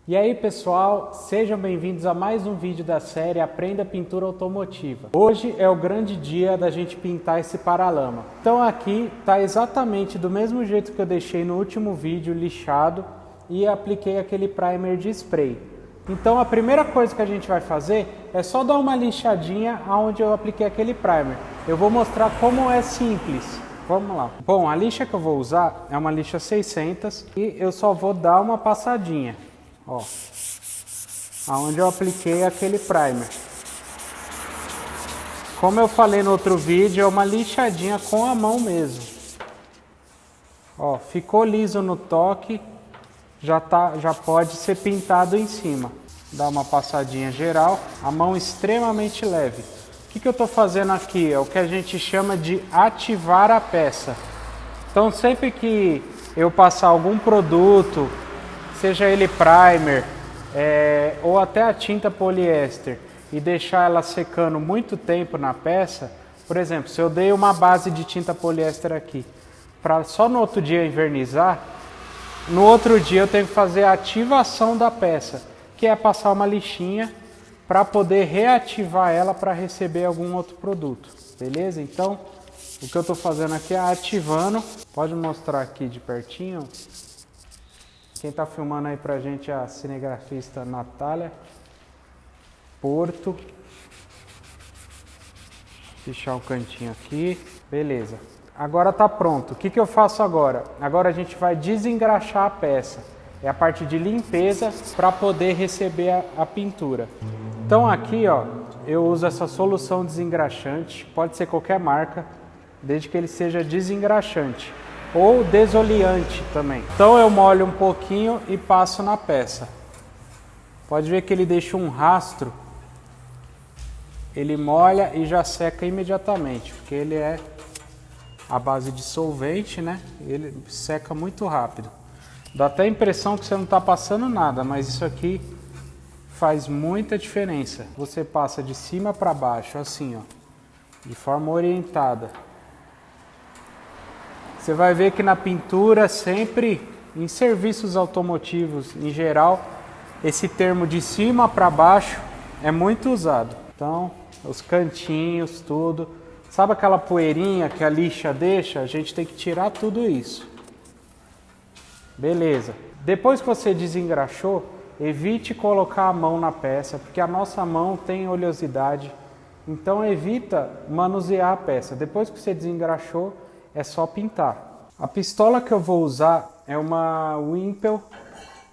E aí pessoal, sejam bem-vindos a mais um vídeo da série Aprenda Pintura Automotiva. Hoje é o grande dia da gente pintar esse paralama. Então aqui está exatamente do mesmo jeito que eu deixei no último vídeo, lixado, e apliquei aquele primer de spray. Então a primeira coisa que a gente vai fazer é só dar uma lixadinha onde eu apliquei aquele primer. Eu vou mostrar como é simples. Vamos lá. Bom, a lixa que eu vou usar é uma lixa 600 e eu só vou dar uma passadinha. Ó, aonde eu apliquei aquele primer. Como eu falei no outro vídeo, é uma lixadinha com a mão mesmo. Ó, ficou liso no toque, já pode ser pintado em cima. Dá uma passadinha geral, a mão extremamente leve. O que eu estou fazendo aqui? É o que a gente chama de ativar a peça. Então sempre que eu passar algum produto, seja ele primer ou até a tinta poliéster, e deixar ela secando muito tempo na peça, por exemplo, se eu dei uma base de tinta poliéster aqui, para só no outro dia envernizar, no outro dia eu tenho que fazer a ativação da peça, que é passar uma lixinha para poder reativar ela para receber algum outro produto, beleza? Então, o que eu estou fazendo aqui é ativando. Pode mostrar aqui de pertinho. Quem está filmando aí pra gente é a cinegrafista Natália Porto. Fechar o cantinho aqui. Beleza. Agora tá pronto. O que eu faço agora? Agora a gente vai desengraxar a peça. É a parte de limpeza para poder receber a pintura. Então aqui, ó, eu uso essa solução desengraxante. Pode ser qualquer marca, desde que ele seja desengraxante. Ou desoliante também. Então eu molho um pouquinho e passo na peça. Pode ver que ele deixa um rastro. Ele molha e já seca imediatamente, porque ele é a base de solvente, né? Ele seca muito rápido. Dá até a impressão que você não está passando nada, mas isso aqui faz muita diferença. Você passa de cima para baixo, assim, ó, de forma orientada. Você vai ver que na pintura, sempre em serviços automotivos em geral, esse termo de cima para baixo é muito usado. Então, os cantinhos, tudo. Sabe aquela poeirinha que a lixa deixa? A gente tem que tirar tudo isso. Beleza. Depois que você desengraxou, evite colocar a mão na peça, porque a nossa mão tem oleosidade. Então, evita manusear a peça. Depois que você desengraxou, é só pintar. A pistola que eu vou usar é uma Wimpel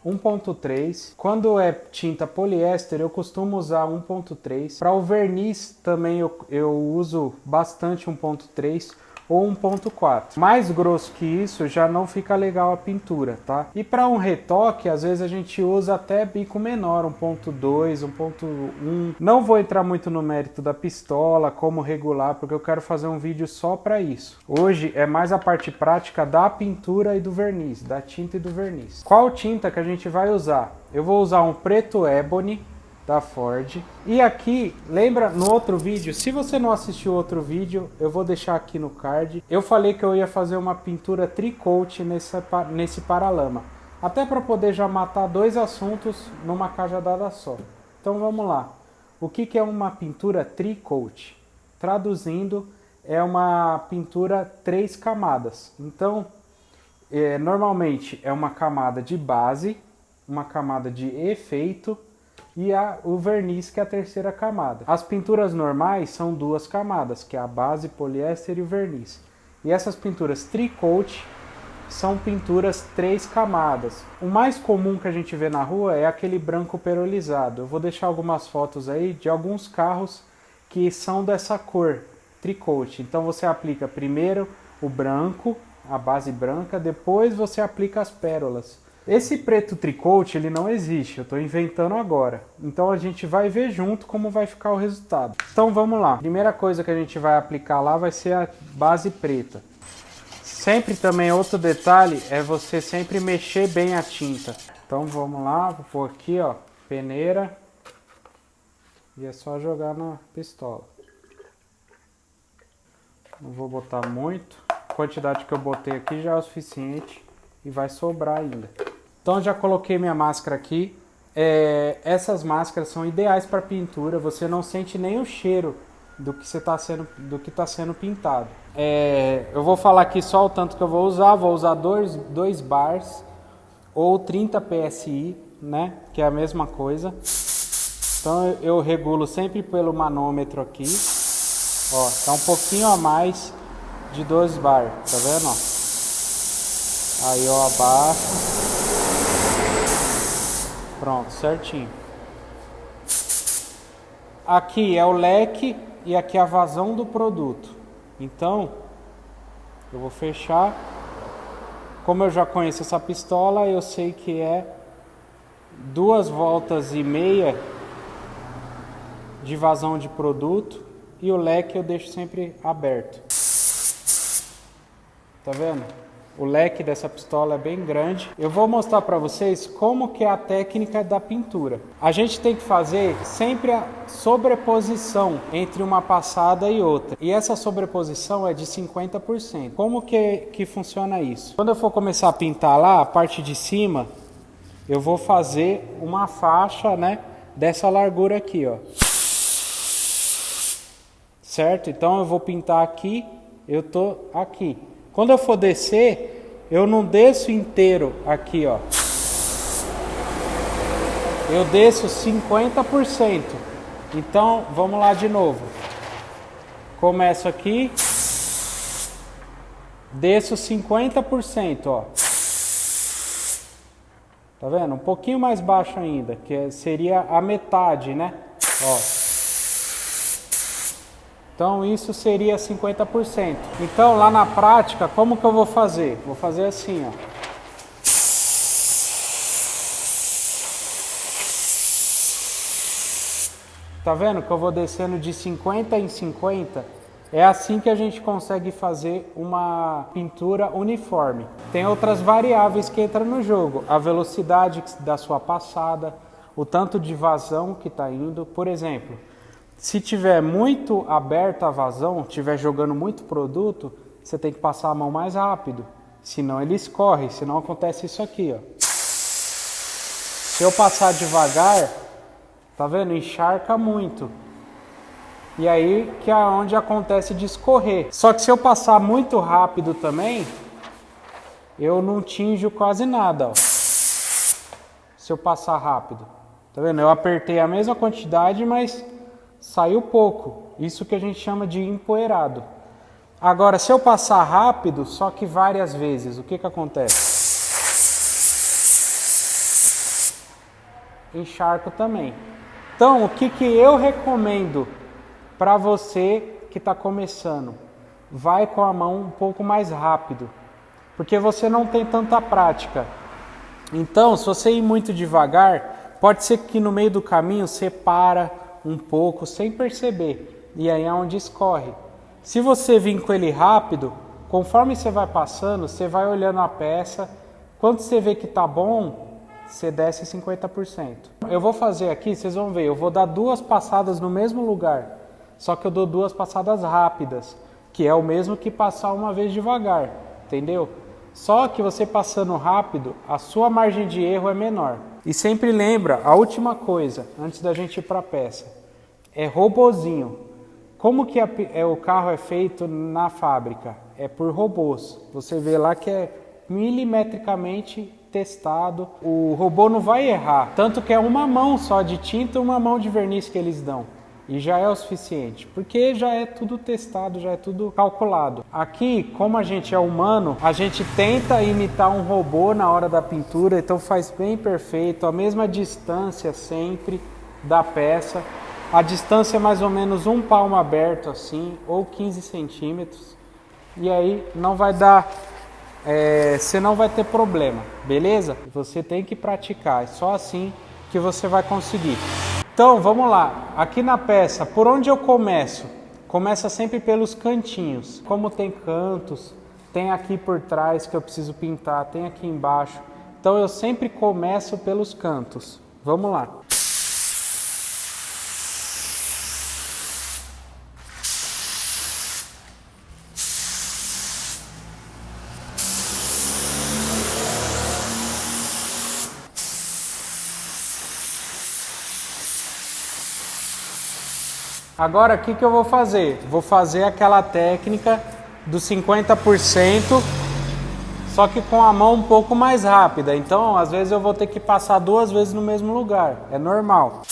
1.3. Quando é tinta poliéster, eu costumo usar 1.3. Para o verniz também eu uso bastante 1.3 ou 1.4. Mais grosso que isso já não fica legal a pintura, tá? E para um retoque, às vezes a gente usa até bico menor, 1.2, 1.1. Não vou entrar muito no mérito da pistola, como regular, porque eu quero fazer um vídeo só para isso. Hoje é mais a parte prática da pintura e do verniz, da tinta e do verniz. Qual tinta que a gente vai usar? Eu vou usar um preto ebony da Ford. E aqui, lembra no outro vídeo, se você não assistiu outro vídeo, eu vou deixar aqui no card. Eu falei que eu ia fazer uma pintura tricoat nesse paralama. Até para poder já matar dois assuntos numa cajadada só. Então vamos lá. O que é uma pintura tricoat? Traduzindo, é uma pintura 3 camadas. Então, normalmente é uma camada de base, uma camada de efeito, e o verniz, que é a terceira camada. As pinturas normais são 2 camadas, que é a base, poliéster e o verniz. E essas pinturas tricoat são pinturas 3 camadas. O mais comum que a gente vê na rua é aquele branco perolizado. Eu vou deixar algumas fotos aí de alguns carros que são dessa cor, tricoat. Então você aplica primeiro o branco, a base branca, depois você aplica as pérolas. Esse preto tricoat, ele não existe, eu estou inventando agora. Então a gente vai ver junto como vai ficar o resultado. Então vamos lá. A primeira coisa que a gente vai aplicar lá vai ser a base preta. Sempre também outro detalhe é você sempre mexer bem a tinta. Então vamos lá, vou pôr aqui, ó, peneira. E é só jogar na pistola. Não vou botar muito. A quantidade que eu botei aqui já é o suficiente e vai sobrar ainda. Então já coloquei minha máscara aqui. essas máscaras são ideais para pintura, você não sente nem o cheiro do que está sendo pintado. Eu vou falar aqui só o tanto que eu vou usar 2 bars ou 30 psi, né, que é a mesma coisa. Então eu regulo sempre pelo manômetro aqui, ó, tá um pouquinho a mais de 2 bar, tá vendo, ó? Aí eu abaixo, pronto, certinho. Aqui é o leque e aqui é a vazão do produto. Então, eu vou fechar. Como eu já conheço essa pistola, eu sei que é 2,5 voltas de vazão de produto e o leque eu deixo sempre aberto. Tá vendo? O leque dessa pistola é bem grande. Eu vou mostrar para vocês como que é a técnica da pintura. A gente tem que fazer sempre a sobreposição entre uma passada e outra. E essa sobreposição é de 50%. Como que funciona isso? Quando eu for começar a pintar lá, a parte de cima, eu vou fazer uma faixa, né, dessa largura aqui, ó. Certo? Então eu vou pintar aqui, eu tô aqui. Quando eu for descer, eu não desço inteiro aqui, ó. Eu desço 50%. Então, vamos lá de novo. Começo aqui. Desço 50%, ó. Tá vendo? Um pouquinho mais baixo ainda, que seria a metade, né? Ó. Então isso seria 50%. Então lá na prática, como que eu vou fazer? Vou fazer assim, ó. Tá vendo que eu vou descendo de 50 em 50? É assim que a gente consegue fazer uma pintura uniforme. Tem outras variáveis que entram no jogo. A velocidade da sua passada, o tanto de vazão que está indo. Por exemplo, se tiver muito aberta a vazão, tiver jogando muito produto, você tem que passar a mão mais rápido. Senão ele escorre, senão acontece isso aqui, ó. Se eu passar devagar, tá vendo? Encharca muito. E aí que é onde acontece de escorrer. Só que se eu passar muito rápido também, eu não tinjo quase nada, ó. Se eu passar rápido. Tá vendo? Eu apertei a mesma quantidade, mas saiu pouco. Isso que a gente chama de empoeirado. Agora, se eu passar rápido, só que várias vezes, o que acontece? Encharco também. Então, o que eu recomendo para você que está começando? Vai com a mão um pouco mais rápido, porque você não tem tanta prática. Então, se você ir muito devagar, pode ser que no meio do caminho você para um pouco sem perceber, e aí é onde escorre. Se você vir com ele rápido, conforme você vai passando, você vai olhando a peça, quando você vê que tá bom, você desce 50%. Eu vou fazer aqui, vocês vão ver, eu vou dar 2 passadas no mesmo lugar, só que eu dou 2 passadas rápidas, que é o mesmo que passar uma vez devagar, entendeu? Só que você passando rápido, a sua margem de erro é menor. E sempre lembra, a última coisa, antes da gente ir para a peça, é robozinho. Como que o carro é feito na fábrica? É por robôs. Você vê lá que é milimetricamente testado. O robô não vai errar. Tanto que é uma mão só de tinta e uma mão de verniz que eles dão. E já é o suficiente, porque já é tudo testado, já é tudo calculado. Aqui, como a gente é humano, a gente tenta imitar um robô na hora da pintura, então faz bem perfeito, a mesma distância sempre da peça. A distância é mais ou menos um palmo aberto assim, ou 15 centímetros. E aí não vai dar, você não vai ter problema, beleza? Você tem que praticar, é só assim que você vai conseguir. Então, vamos lá. Aqui na peça, por onde eu começo? Começa sempre pelos cantinhos. Como tem cantos, tem aqui por trás que eu preciso pintar, tem aqui embaixo. Então, eu sempre começo pelos cantos. Vamos lá. Agora, o que eu vou fazer? Vou fazer aquela técnica do 50%, só que com a mão um pouco mais rápida. Então, às vezes eu vou ter que passar 2 vezes no mesmo lugar. É normal.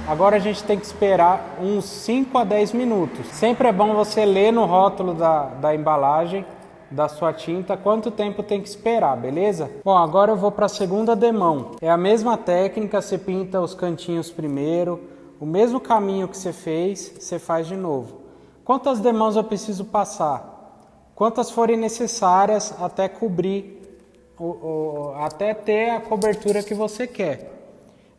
Agora a gente tem que esperar uns 5 a 10 minutos. Sempre é bom você ler no rótulo da embalagem da sua tinta quanto tempo tem que esperar, beleza? Bom, agora eu vou para a segunda demão. É a mesma técnica, você pinta os cantinhos primeiro, o mesmo caminho que você fez, você faz de novo. Quantas demãos eu preciso passar? Quantas forem necessárias até cobrir, até ter a cobertura que você quer.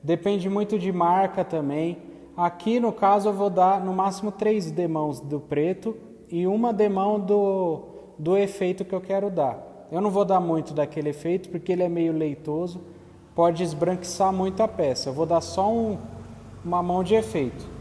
Depende muito de marca também. Aqui no caso eu vou dar no máximo 3 demãos do preto e uma demão do efeito que eu quero dar. Eu não vou dar muito daquele efeito porque ele é meio leitoso, pode esbranquiçar muito a peça. Eu vou dar só uma mão de efeito.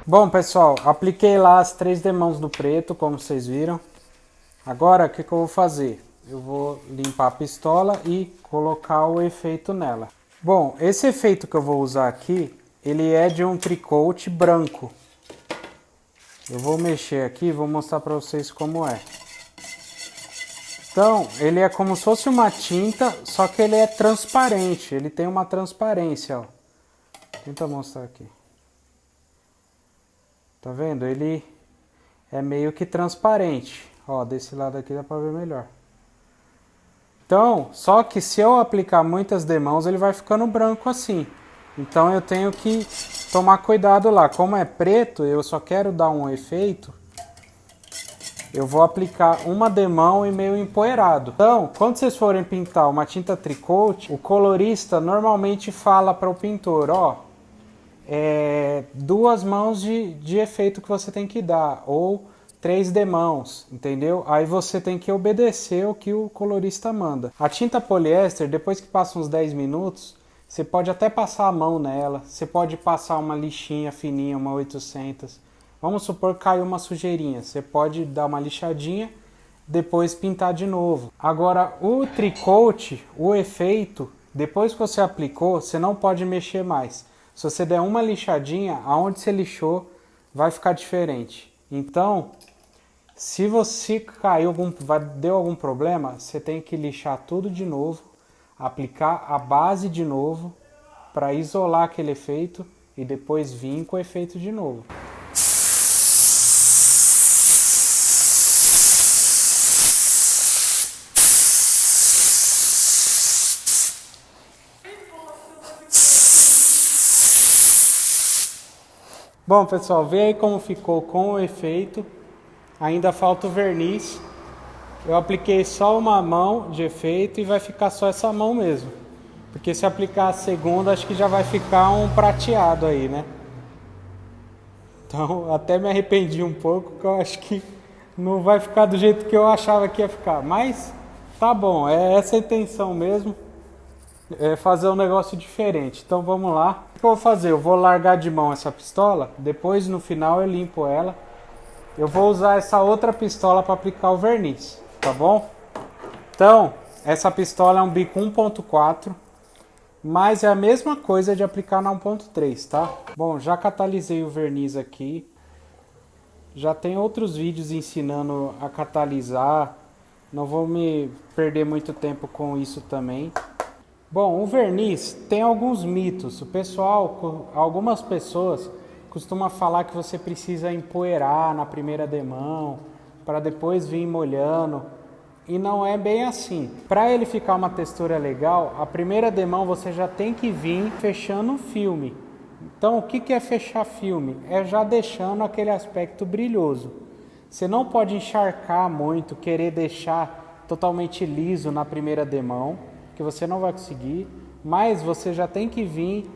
Bom, pessoal, apliquei lá as 3 demãos do preto, como vocês viram. Agora, o que eu vou fazer? Eu vou limpar a pistola e colocar o efeito nela. Bom, esse efeito que eu vou usar aqui, ele é de um tricoat branco. Eu vou mexer aqui e vou mostrar para vocês como é. Então, ele é como se fosse uma tinta, só que ele é transparente. Ele tem uma transparência, ó. Tenta mostrar aqui. Tá vendo? Ele é meio que transparente. Ó, desse lado aqui dá pra ver melhor. Então, só que se eu aplicar muitas demãos, ele vai ficando branco assim. Então eu tenho que tomar cuidado lá. Como é preto, eu só quero dar um efeito. Eu vou aplicar uma demão e meio empoeirado. Então, quando vocês forem pintar uma tinta tricoat, o colorista normalmente fala para o pintor, ó, 2 mãos de efeito que você tem que dar, ou 3 demãos, entendeu? Aí você tem que obedecer o que o colorista manda. A tinta poliéster, depois que passa uns 10 minutos, você pode até passar a mão nela, você pode passar uma lixinha fininha, uma 800. Vamos supor que caiu uma sujeirinha, você pode dar uma lixadinha, depois pintar de novo. Agora, o tricoat, o efeito, depois que você aplicou, você não pode mexer mais. Se você der uma lixadinha, aonde você lixou, vai ficar diferente. Então, se você caiu, deu algum problema, você tem que lixar tudo de novo, aplicar a base de novo, para isolar aquele efeito e depois vir com o efeito de novo. Bom, pessoal, vê aí como ficou com o efeito. Ainda falta o verniz. eu apliquei só uma mão de efeito e vai ficar só essa mão mesmo. Porque se aplicar a segunda, acho que já vai ficar um prateado aí, né? Então, até me arrependi um pouco, porque eu acho que não vai ficar do jeito que eu achava que ia ficar. Mas, tá bom, é essa a intenção mesmo. É fazer um negócio diferente. Então vamos lá. O que eu vou fazer? Eu vou largar de mão essa pistola. Depois no final eu limpo ela. Eu vou usar essa outra pistola para aplicar o verniz, tá bom? Então essa pistola é um bico 1.4, mas é a mesma coisa de aplicar na 1.3, tá? Bom, já catalisei o verniz aqui. Já tem outros vídeos ensinando a catalisar. Não vou me perder muito tempo com isso também. Bom, o verniz tem alguns mitos. O pessoal, algumas pessoas costumam falar que você precisa empoeirar na primeira demão para depois vir molhando. E não é bem assim. Para ele ficar uma textura legal, a primeira demão você já tem que vir fechando o filme. Então, o que é fechar filme? É já deixando aquele aspecto brilhoso. Você não pode encharcar muito, querer deixar totalmente liso na primeira demão, que você não vai conseguir, mas você já tem que vir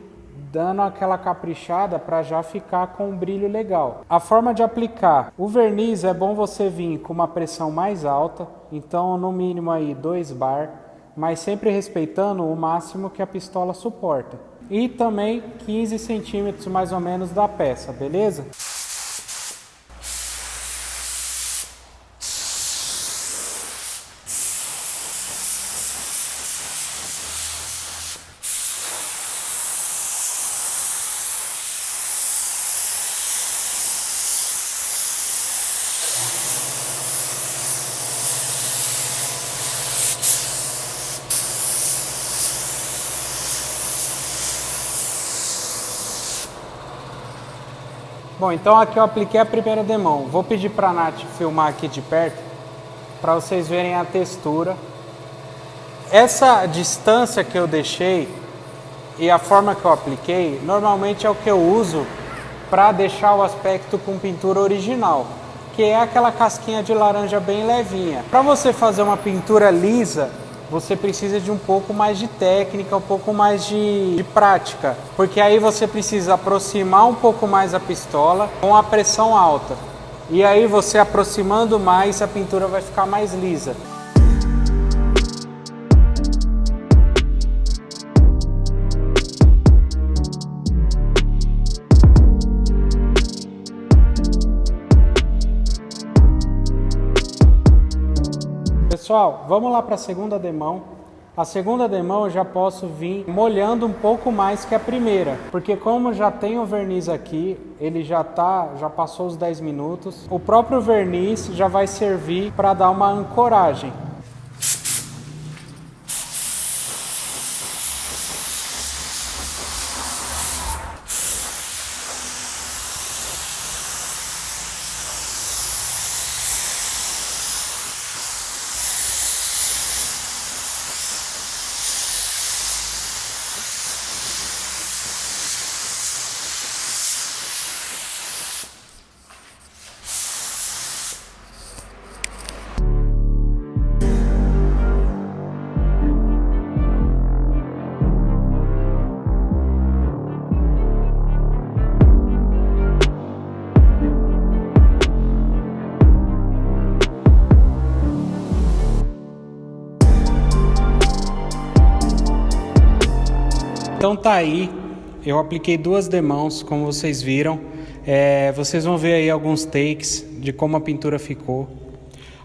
dando aquela caprichada para já ficar com um brilho legal. A forma de aplicar o verniz é bom você vir com uma pressão mais alta, então no mínimo aí 2 bar, mas sempre respeitando o máximo que a pistola suporta. E também 15 centímetros mais ou menos da peça, beleza? Bom, então aqui eu apliquei a primeira demão. Vou pedir para a Nath filmar aqui de perto para vocês verem a textura. Essa distância que eu deixei e a forma que eu apliquei, normalmente é o que eu uso para deixar o aspecto com pintura original, que é aquela casquinha de laranja bem levinha. Para você fazer uma pintura lisa, você precisa de um pouco mais de técnica, um pouco mais de prática, porque aí você precisa aproximar um pouco mais a pistola com a pressão alta. E aí você aproximando mais, a pintura vai ficar mais lisa. Pessoal, vamos lá para a segunda demão. A segunda demão eu já posso vir molhando um pouco mais que a primeira, porque como já tem o verniz aqui, ele já passou os 10 minutos, o próprio verniz já vai servir para dar uma ancoragem. Então tá aí, eu apliquei 2 demãos, como vocês viram. Vocês vão ver aí alguns takes de como a pintura ficou.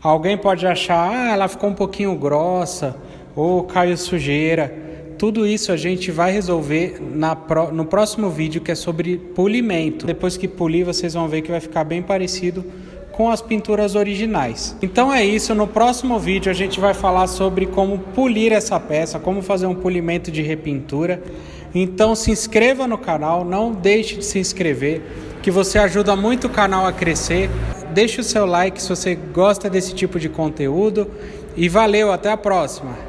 Alguém pode achar, ela ficou um pouquinho grossa, ou caiu sujeira. Tudo isso a gente vai resolver no próximo vídeo, que é sobre polimento. Depois que polir, vocês vão ver que vai ficar bem parecido com as pinturas originais. Então é isso, no próximo vídeo a gente vai falar sobre como polir essa peça, como fazer um polimento de repintura. Então se inscreva no canal, não deixe de se inscrever, que você ajuda muito o canal a crescer. Deixe o seu like se você gosta desse tipo de conteúdo e valeu, até a próxima!